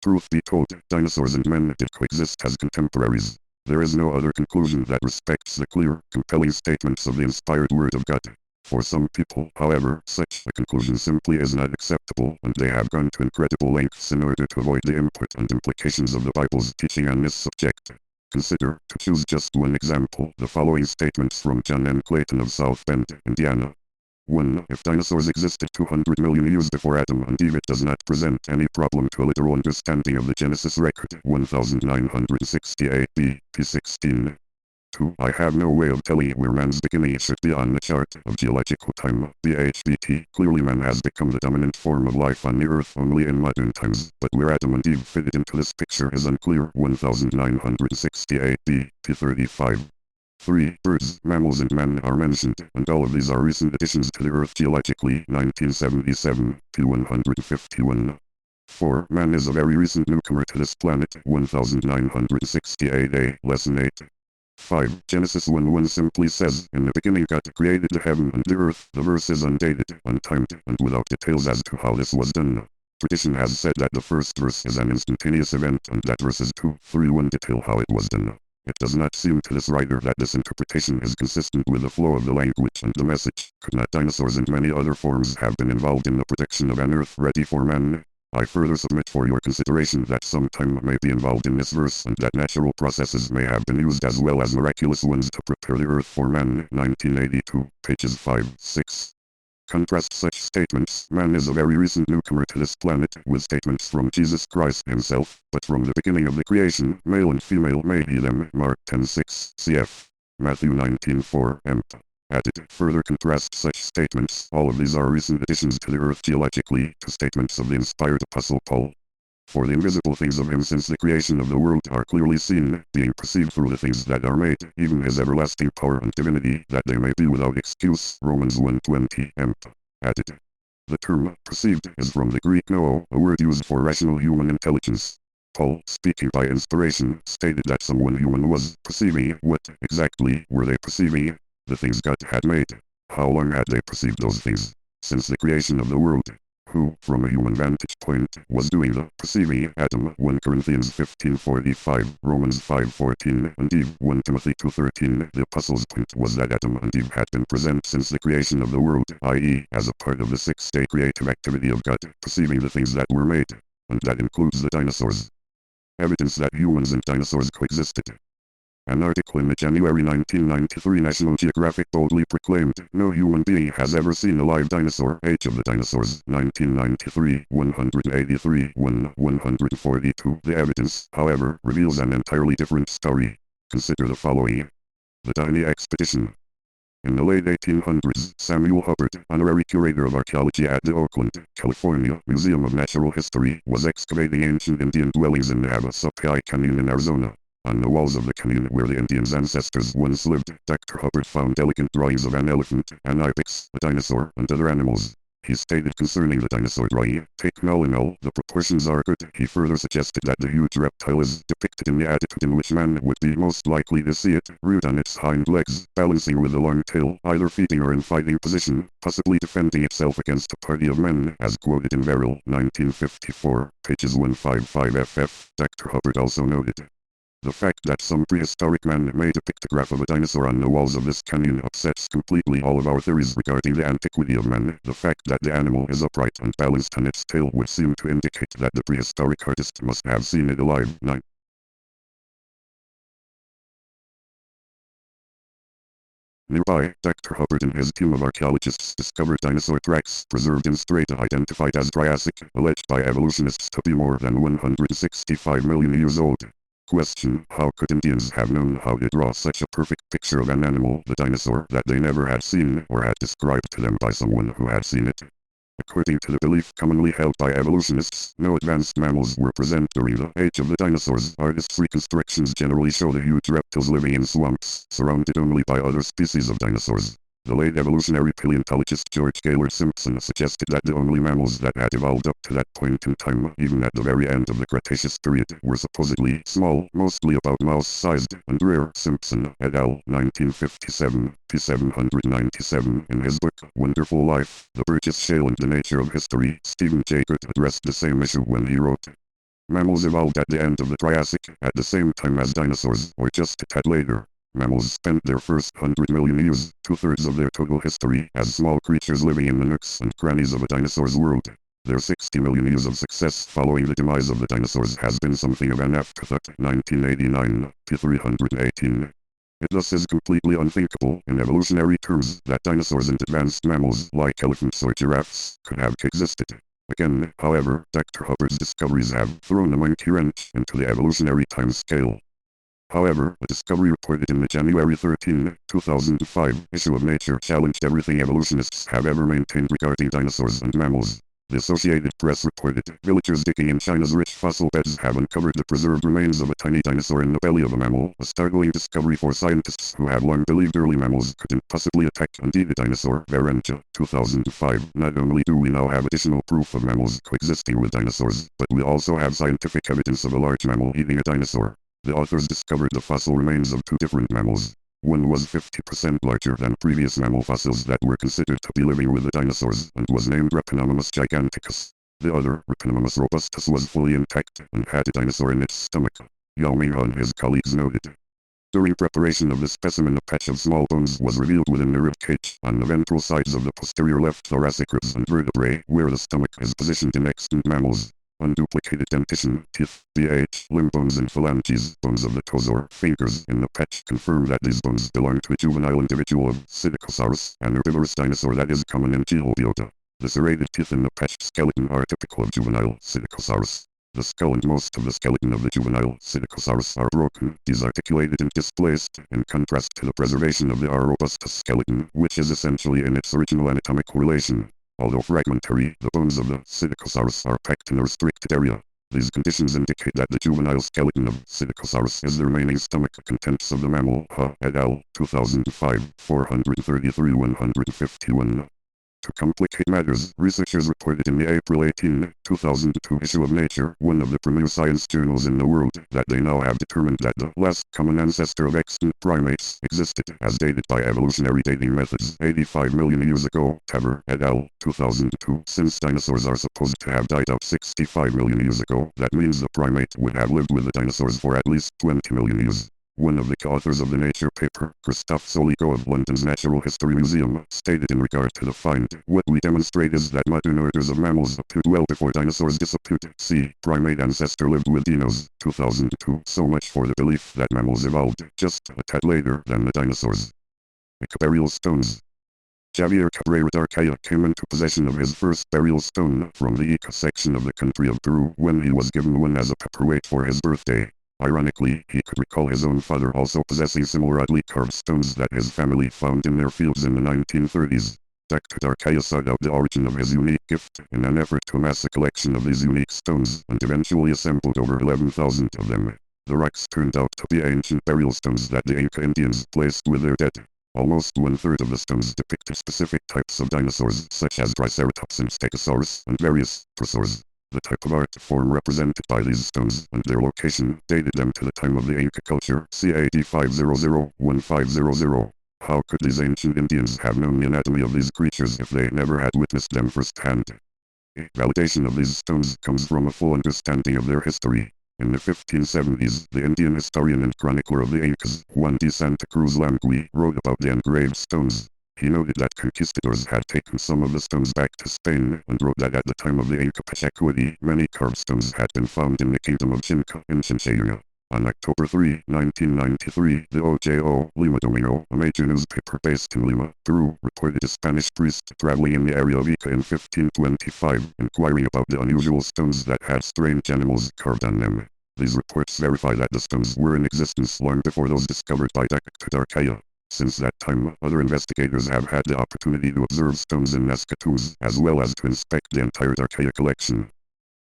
Truth be told, dinosaurs and men did coexist as contemporaries. There is no other conclusion that respects the clear, compelling statements of the inspired Word of God. For some people, however, such a conclusion simply is not acceptable, and they have gone to incredible lengths in order to avoid the input and implications of the Bible's teaching on this subject. Consider, to choose just one example, the following statements from John N. Clayton of South Bend, Indiana. 1. If dinosaurs existed 200 million years before Adam and Eve, it does not present any problem to a literal understanding of the Genesis record. 1968 b. p16. 2. I have no way of telling where man's beginning should be on the chart of geological time. BHBT. Clearly man has become the dominant form of life on the earth only in modern times, but where Adam and Eve fitted into this picture is unclear. 1968 b. p35. 3. Birds, mammals and man are mentioned, and all of these are recent additions to the Earth geologically. 1977, p151. 4. Man is a very recent newcomer to this planet. 1968a, lesson 8. 5. Genesis 1:1 simply says, in the beginning God created the heaven and the earth. The verse is undated, untimed, and without details as to how this was done. Tradition has said that the first verse is an instantaneous event and that verses 2, 3, 1 detail how it was done. It does not seem to this writer that this interpretation is consistent with the flow of the language and the message. Could not dinosaurs and many other forms have been involved in the production of an earth ready for man? I further submit for your consideration that some time may be involved in this verse and that natural processes may have been used as well as miraculous ones to prepare the earth for man. 1982, pages 5, 6. Contrast such statements, man is a very recent newcomer to this planet, with statements from Jesus Christ himself, but from the beginning of the creation, male and female made he them. Mark 10:6, cf. Matthew 19:4, emp. Added. Further contrast such statements, all of these are recent additions to the earth geologically, to statements of the inspired Apostle Paul. For the invisible things of him since the creation of the world are clearly seen, being perceived through the things that are made, even his everlasting power and divinity, that they may be without excuse. Romans 1:20, emp. Added. The term perceived is from the Greek noo, a word used for rational human intelligence. Paul, speaking by inspiration, stated that someone human was perceiving. What exactly were they perceiving? The things God had made. How long had they perceived those things? Since the creation of the world. Who, from a human vantage point, was doing the perceiving? Adam, 1 Corinthians 15:45, Romans 5:14, and Eve, 1 Timothy 2:13. The apostle's point was that Adam and Eve had been present since the creation of the world, i.e., as a part of the six-day creative activity of God, perceiving the things that were made. And that includes the dinosaurs. Evidence that humans and dinosaurs coexisted. An article in the January 1993 National Geographic boldly proclaimed, no human being has ever seen a live dinosaur. Age of the Dinosaurs, 1993, 183, 142. The evidence, however, reveals an entirely different story. Consider the following. The Dini Expedition. In the late 1800s, Samuel Hubbard, honorary curator of archaeology at the Oakland, California, Museum of Natural History, was excavating ancient Indian dwellings in the Havasupai Canyon in Arizona. On the walls of the canyon where the Indians' ancestors once lived, Dr. Hubbard found elegant drawings of an elephant, an ibex, a dinosaur, and other animals. He stated concerning the dinosaur drawing, taken all in all, the proportions are good. He further suggested that the huge reptile is depicted in the attitude in which man would be most likely to see it, reared on its hind legs, balancing with a long tail, either feeding or in fighting position, possibly defending itself against a party of men, as quoted in Verrill, 1954, pages 155 ff. Dr. Hubbard also noted. The fact that some prehistoric man made a pictograph of a dinosaur on the walls of this canyon upsets completely all of our theories regarding the antiquity of man. The fact that the animal is upright and balanced on its tail would seem to indicate that the prehistoric artist must have seen it alive. 9. Nearby, Dr. Hubbard and his team of archaeologists discovered dinosaur tracks preserved in strata identified as Triassic, alleged by evolutionists to be more than 165 million years old. Question: how could Indians have known how to draw such a perfect picture of an animal, the dinosaur, that they never had seen or had described to them by someone who had seen it? According to the belief commonly held by evolutionists, no advanced mammals were present during the age of the dinosaurs. Artists' reconstructions generally show the huge reptiles living in swamps, surrounded only by other species of dinosaurs. The late evolutionary paleontologist George Gaylord Simpson suggested that the only mammals that had evolved up to that point in time, even at the very end of the Cretaceous period, were supposedly small, mostly about mouse-sized, and rare. Simpson, et al., 1957, p. 797. In his book, Wonderful Life, The Burgess Shale and the Nature of History, Stephen Jay Gould addressed the same issue when he wrote, Mammals evolved at the end of the Triassic, at the same time as dinosaurs, or just a tad later. Mammals spent their first 100 million years, two-thirds of their total history, as small creatures living in the nooks and crannies of a dinosaur's world. Their 60 million years of success following the demise of the dinosaurs has been something of an afterthought. 1989 to 318. It thus is completely unthinkable, in evolutionary terms, that dinosaurs and advanced mammals, like elephants or giraffes, could have coexisted. Again, however, Dr. Hubbard's discoveries have thrown a monkey wrench into the evolutionary time scale. However, a discovery reported in the January 13, 2005 issue of Nature challenged everything evolutionists have ever maintained regarding dinosaurs and mammals. The Associated Press reported, villagers digging in China's rich fossil beds have uncovered the preserved remains of a tiny dinosaur in the belly of a mammal, a startling discovery for scientists who have long believed early mammals couldn't possibly attack and eat a dinosaur. Verenja, 2005. Not only do we now have additional proof of mammals coexisting with dinosaurs, but we also have scientific evidence of a large mammal eating a dinosaur. The authors discovered the fossil remains of two different mammals. One was 50% larger than previous mammal fossils that were considered to be living with the dinosaurs and was named Repenomamus giganticus. The other, Repenomamus robustus, was fully intact and had a dinosaur in its stomach. Yao Ming and his colleagues noted. During preparation of the specimen, a patch of small bones was revealed within the rib cage on the ventral sides of the posterior left thoracic ribs and vertebrae, where the stomach is positioned in extant mammals. Unduplicated dentition, teeth, BH, limb bones and phalanges, bones of the toes or fingers in the patch confirm that these bones belong to a juvenile individual of Psittacosaurus, an herbivorous dinosaur that is common in Geobiota. The serrated teeth in the patched skeleton are typical of juvenile Psittacosaurus. The skull and most of the skeleton of the juvenile Psittacosaurus are broken, disarticulated and displaced, in contrast to the preservation of the R. robustus skeleton, which is essentially in its original anatomical relation. Although fragmentary, the bones of the Psittacosaurus are packed in a restricted area. These conditions indicate that the juvenile skeleton of Psittacosaurus is the remaining stomach contents of the mammal. Ha et al. 2005, 433-151. To complicate matters, researchers reported in the April 18, 2002 issue of Nature, one of the premier science journals in the world, that they now have determined that the last common ancestor of extant primates existed, as dated by evolutionary dating methods, 85 million years ago. Tabor et al. 2002. Since dinosaurs are supposed to have died out 65 million years ago, that means the primate would have lived with the dinosaurs for at least 20 million years. One of the co-authors of the Nature paper, Christophe Soligo of London's Natural History Museum, stated in regard to the find, "What we demonstrate is that modern orders of mammals appeared well before dinosaurs disappeared. See, primate ancestor lived with dinos." 2002. So much for the belief that mammals evolved just a tad later than the dinosaurs. Ica burial stones. Javier Cabrera d'Arcaya came into possession of his first burial stone from the Ica section of the country of Peru when he was given one as a paperweight for his birthday. Ironically, he could recall his own father also possessing similar oddly carved stones that his family found in their fields in the 1930s. Dr. D'Arcaya sought out the origin of his unique gift in an effort to amass a collection of these unique stones, and eventually assembled over 11,000 of them. The rocks turned out to be ancient burial stones that the Inca Indians placed with their dead. Almost one-third of the stones depicted specific types of dinosaurs, such as Triceratops and Stegosaurus, and various pterosaurs. The type of art form represented by these stones and their location dated them to the time of the Inca culture, CAD 500-1500. How could these ancient Indians have known the anatomy of these creatures if they never had witnessed them firsthand? A validation of these stones comes from a full understanding of their history. In the 1570s, the Indian historian and chronicler of the Incas, Juan de Santa Cruz Langui, wrote about the engraved stones. He noted that conquistadors had taken some of the stones back to Spain, and wrote that at the time of the Inca Pachacuti, many carved stones had been found in the kingdom of Chincha in Chinchilla. On October 3, 1993, the OJO Lima Domingo, a major newspaper based in Lima, Peru, reported a Spanish priest traveling in the area of Ica in 1525, inquiring about the unusual stones that had strange animals carved on them. These reports verify that the stones were in existence long before those discovered by Dr. D'Arcaya. Since that time, other investigators have had the opportunity to observe stones in Nascatuz, as well as to inspect the entire D'Arcaya collection.